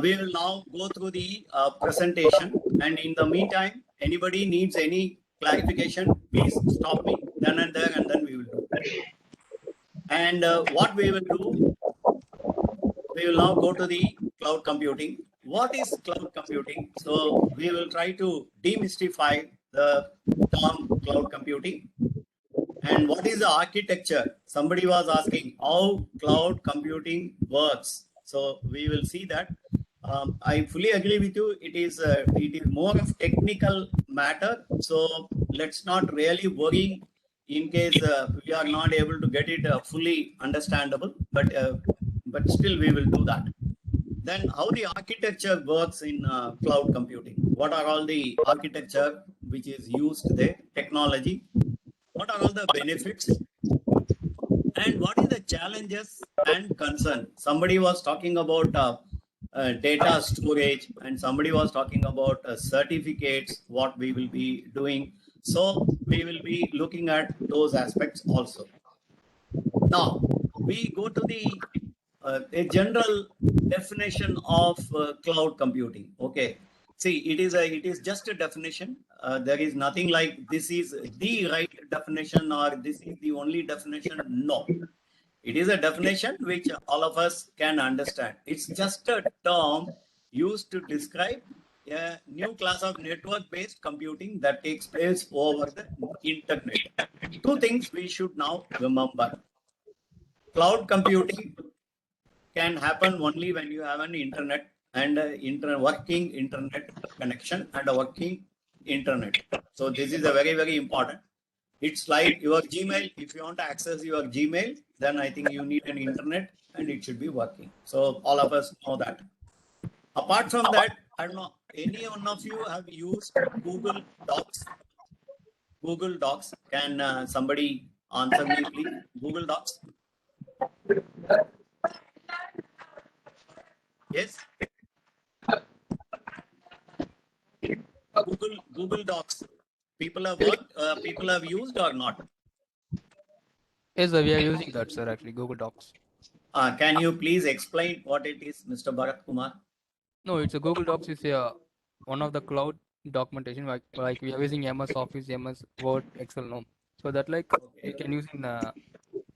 We will now go through the presentation, and in the meantime, anybody needs any clarification, please stop me then and there, and then we will do. And what we will do, we will now go to the cloud computing. What is cloud computing? So we will try to demystify the term cloud computing. And what is the architecture? Somebody was asking how cloud computing works. So we will see that. I fully agree with you. It is more of technical matter. So let's not really worry in case we are not able to get it fully understandable. But still we will do that. Then how the architecture works in cloud computing? What are all the architecture which is used there? Technology. What are all the benefits? And what is the challenges and concern? Somebody was talking about data storage, and somebody was talking about certificates, what we will be doing. So we will be looking at those aspects also. Now, we go to the a general definition of cloud computing. Okay. See, it is just a definition. There is nothing like this is the right definition or this is the only definition. No, it is a definition which all of us can understand. It's just a term used to describe a new class of network-based computing that takes place over the internet. Two things we should now remember. Cloud computing can happen only when you have an internet and working internet connection and a working internet. So this is a very, very important. It's like your Gmail. If you want to access your Gmail, then I think you need an internet and it should be working. So all of us know that. Apart from that, I don't know, any one of you have used Google Docs? Google Docs. Can somebody answer me, please? Google Docs. Yes. Google Docs. People have worked. People have used or not? Yes, sir, we are using that, sir. Actually, Google Docs. Can you please explain what it is, Mr. Bharat Kumar? No, it's a Google Docs is one of the cloud documentation like we are using MS Office, MS Word, Excel, no. So that like we can use in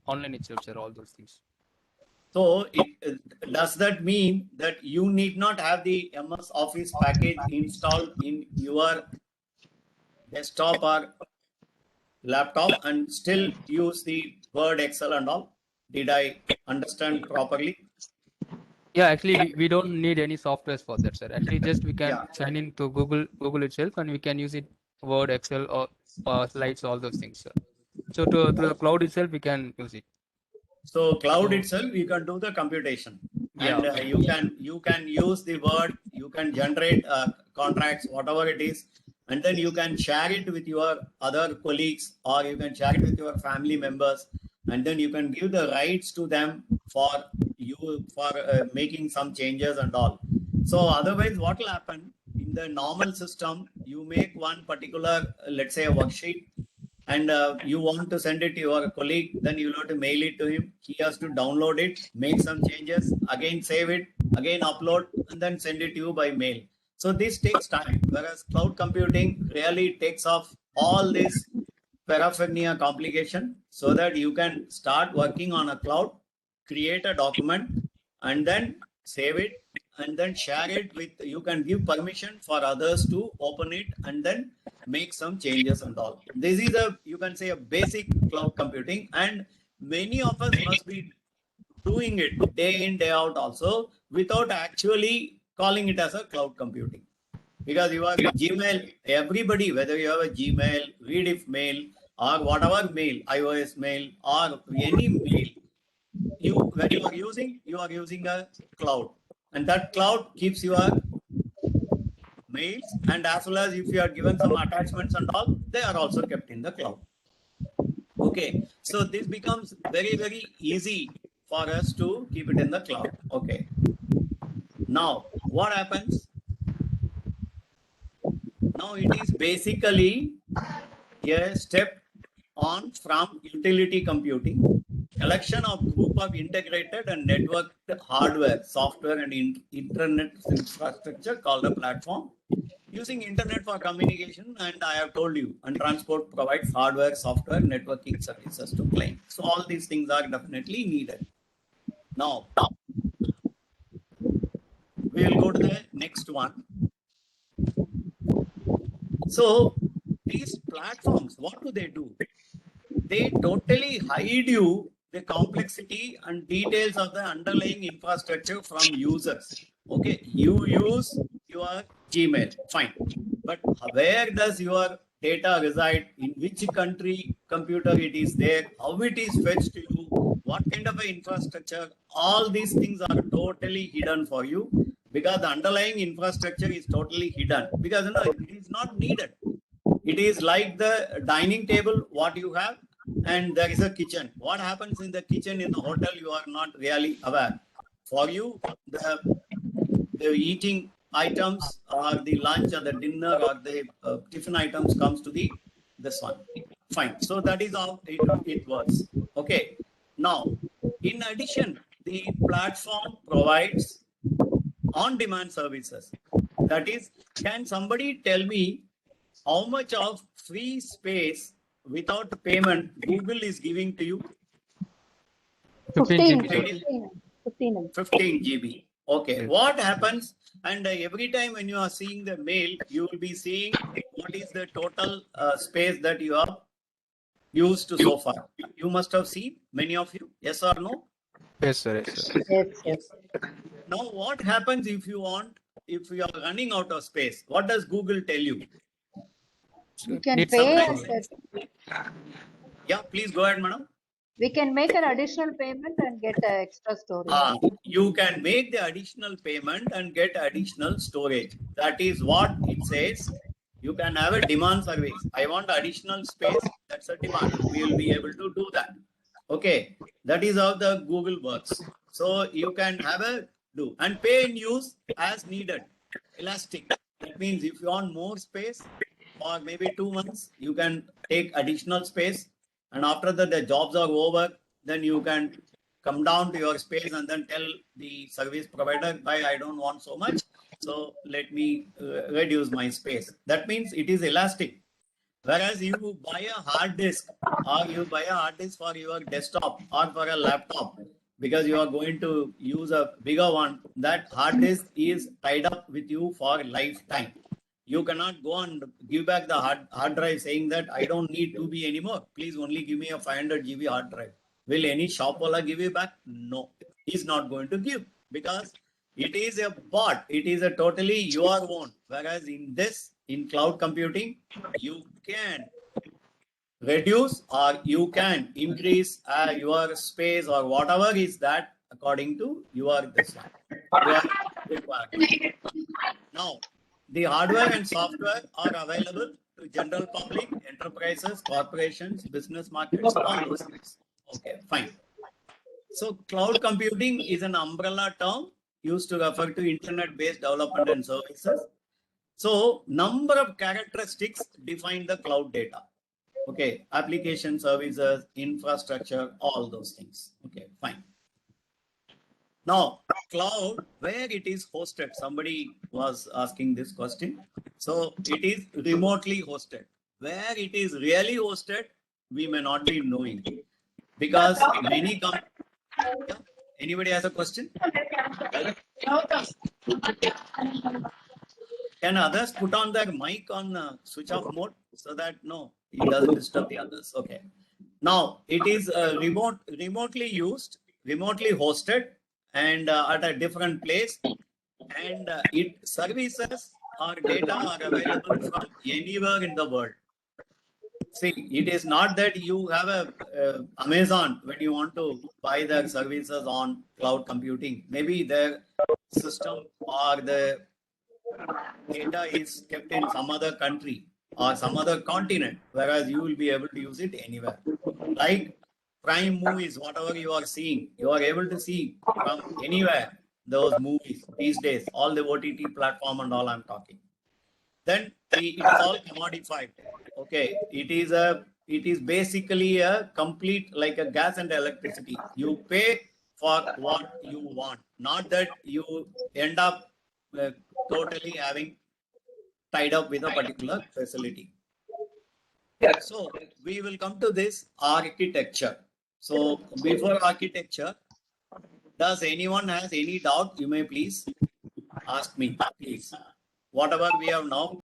online itself, sir. All those things. So does that mean that you need not have the MS Office package installed in your desktop or laptop and still use the Word, Excel and all? Did I understand properly? Yeah, actually we don't need any softwares for that, sir. Actually just we can sign in to Google itself and we can use it Word, Excel or slides, all those things, sir. So to the cloud itself we can use it. So cloud itself, you can do the computation, and you can use the Word, you can generate contracts, whatever it is, and then you can share it with your other colleagues or you can share it with your family members, and then you can give the rights to them for making some changes and all. So otherwise, what will happen in the normal system? You make one particular, let's say, a worksheet, and you want to send it to your colleague, then you have to mail it to him. He has to download it, make some changes, again save it, again upload, and then send it to you by mail. So this takes time, whereas cloud computing really takes off all this paraphernalia complication so that you can start working on a cloud, create a document, and then save it, and then share it with, you can give permission for others to open it and then make some changes and all. This is you can say a basic cloud computing, and many of us must be doing it day in, day out also without actually calling it as a cloud computing. Because you have Gmail, everybody, whether you have a Gmail, Rediff mail, or whatever mail, iOS mail, or any mail, when you are using a cloud, and that cloud keeps your mails, and as well as if you are given some attachments and all, they are also kept in the cloud. Okay, so this becomes very, very easy for us to keep it in the cloud. Okay, now what happens? Now it is basically a step on from utility computing. collection of group of integrated and networked hardware, software, and internet infrastructure called a platform. Using internet for communication, and I have told you, and transport provides hardware, software, networking services to clients. So all these things are definitely needed. Now, we will go to the next one. So these platforms, what do? They totally hide you the complexity and details of the underlying infrastructure from users. Okay, you use your Gmail, fine. But where does your data reside? In which country computer it is there? How it is fetched to you? What kind of an infrastructure? All these things are totally hidden for you because the underlying infrastructure is totally hidden because it is not needed. It is like the dining table, what you have, and there is a kitchen. What happens in the kitchen in the hotel, you are not really aware. For you, the eating items or the lunch or the dinner or the tiffin items comes to this one. Fine. So that is how it works. Okay. Now, in addition, the platform provides on-demand services. That is, can somebody tell me how much of free space without payment Google is giving to you? 15 15, GB. 15. 15 GB. Okay. Yes. What happens? And every time when you are seeing the mail, you will be seeing what is the total space that you have used so far. You must have seen, many of you. Yes or no? Yes, sir. Yes, sir. Yes. Now, what happens if you are running out of space? What does Google tell you? You can Need pay some- and Yeah, please go ahead, madam. we can make an additional payment and get extra storage. You can make the additional payment and get additional storage. That is what it says. You can have a demand service. I want additional space. That's a demand. We will be able to do that. Okay. That is how the Google works. So you can have a do and pay and use as needed. Elastic. That means if you want more space or maybe 2 months, you can take additional space. And after that, the jobs are over, then you can come down to your space and then tell the service provider, I don't want so much. So let me reduce my space. That means it is elastic. Whereas you buy a hard disk or you buy a hard disk for your desktop or for a laptop because you are going to use a bigger one, that hard disk is tied up with you for lifetime. You cannot go and give back the hard drive saying that I don't need 2B anymore. Please only give me a 500 GB hard drive. Will any shop owner give you back? No, he's not going to give because it is a bot. It is a totally your own. Whereas in cloud computing, you can reduce or you can increase your space or whatever is that according to your requirement. Now, the hardware and software are available to general public, enterprises, corporations, business markets, all those things. Okay, fine. So cloud computing is an umbrella term used to refer to internet-based development and services. So number of characteristics define the cloud data. Okay, application, services, infrastructure, all those things. Okay, fine. Now, cloud, where it is hosted, somebody was asking this question. So it is remotely hosted. Where it is really hosted, we may not be knowing because many anybody has a question? Can others put on their mic on switch off mode so that no, it doesn't disturb the others. Okay. Now it is remotely used, remotely hosted, and at a different place, and it services or data are available from anywhere in the world. See, it is not that you have a Amazon when you want to buy their services on cloud computing. Maybe their system or the data is kept in some other country or some other continent, whereas you will be able to use it anywhere. Like Prime movies, whatever you are seeing, you are able to see from anywhere those movies these days, all the OTT platform and all I'm talking. Then it is all commodified. Okay, it is a it is basically a complete like a gas and electricity. You pay for what you want, not that you end up totally having tied up with a particular facility. So we will come to this architecture. So before architecture, does anyone has any doubt? You may please ask me, please. Whatever we have now